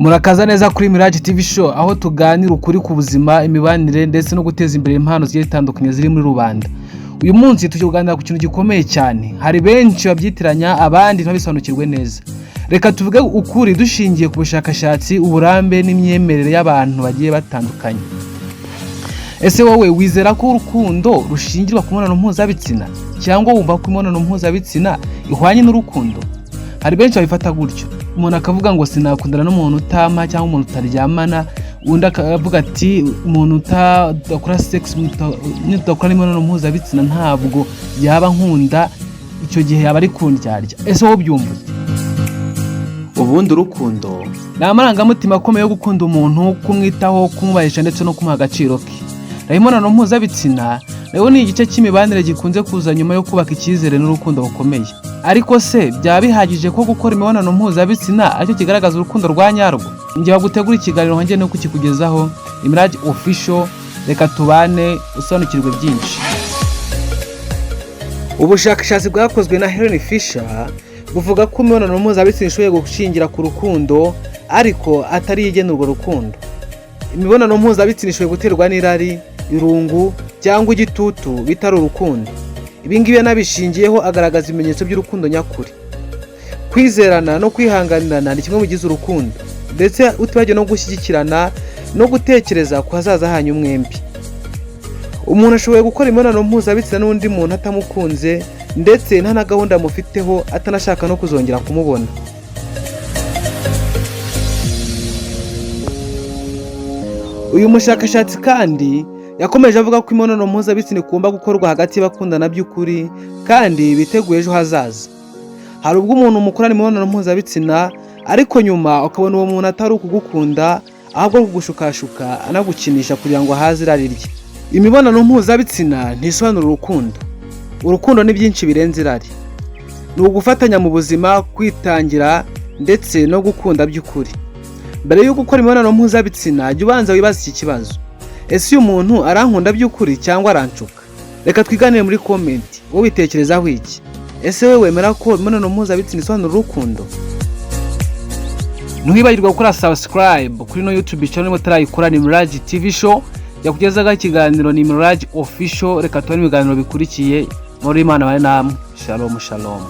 Murakaza neza kuri MIRAJ TV SHOW aho tuganira ukuri ku buzima, imibanire ndetse no guteza imbere impano zigiye zitandukanye ziri muri rubanda. Uyu munsi tujye kuganira ku kintu gikomeye cyane. Hari benshi babyitiranya abandi ntabisobanukirwe neza. Reka tuvuge ukuri dushingiye ku bushakashatsi, uburambe n'imyemerere y'abantu bagiye batandukanye. Ese wowe wizera ko urukundo rushingirwa ku mibonano mpuzabitsina cyangwa wumva ko imibonano mpuzabitsina ihwanye n'urukundo? Hari benshi babifata gutyo. Umuntu akavuga ngo sinakundana n'umuntu utama cyangwa umuntu utaryamana, undi akavuga ati umuntu udakora sex, udakora imibonano mpuzabitsina ntabwo yaba nkunda, icyo gihe yaba ari kundyarya. Ese wowe byumva ute? Ubundi urukundo ni amarangamutima akomeye yo gukunda umuntu, kumwitaho, kumubahisha ndetse no kumuha agaciro ke. Imibonano mpuzabitsina nayo ni igice cy'imibanire gikunze kuza nyuma yo kubaka icyizere n'urukundo rukomeye. Ariko se byaba bihagije ko gukora imibonano mpuzabitsina aricyo kigaragaza urukundo rwa nyarwo? Ngiye gutegura ikiganiro hanjye no kukikugezaho. MIRAJ official, reka tubane usobanukirwe byinshi. Ubushakashatsi bwakozwe na Helen Fisher buvuga ko imibonano mpuzabitsina ishoboye gushingira ku rukundo ariko atari igena urwo rukundo. Imibonano mpuzabitsina ishoboye guterwa n'irari, irungu cyangwa igitutu bitari urukundo. Ibingibi yanabishingiyeho agaragaza ibimenyetso by'urukundo nyakuri. Kwizerana no kwihanganirana ni kimwe mu bigize urukundo, ndetse utibagiwe no gushyigikirana no gutekereza ku hazaza hanyu mwembi. Umuntu ashoboye gukora imibonano mpuzabitsina n'undi muntu atamukunze ndetse nta na gahunda amufiteho, atanashaka no kuzongera kumubona. Uyu mushakashatsi kandi yakomeje avuga ko imibonano mpuzabitsina igomba gukorwa hagati y'abakundana by'ukuri kandi biteguye ejo hazaza. Hari ubwo umuntu mukorana imibonano mpuzabitsina ariko nyuma ukabona uwo muntu atari ukugukunda, ahubwo kugushukashuka anagukinisha kugira ngo ahaze irari rye. Imibonano mpuzabitsina ntisobanura urukundo. Urukundo ni byinshi birenze irari. Ni ugufatanya mu buzima, kwitangira ndetse no gukunda by'ukuri. Mbere yo gukora imibonano mpuzabitsina jya ubanza wibaza iki kibazo: ese uyu muntu arankunda by'ukuri cyangwa aranshuka? Reka twiganire muri comment, wowe bitekerezaho iki? Ese wowe wemera ko imibonano mpuzabitsina isobanura urukundo? Ntuhibagirwe gukora subscribe kuri no YouTube channel mutarayikora. Ni MIRAJ TV SHOW yakugezaga ikiganiro, ni MIRAJ official. Reka tubane ibiganiro bikurikiye. Muri Imana bari namwe. Shalom shalom.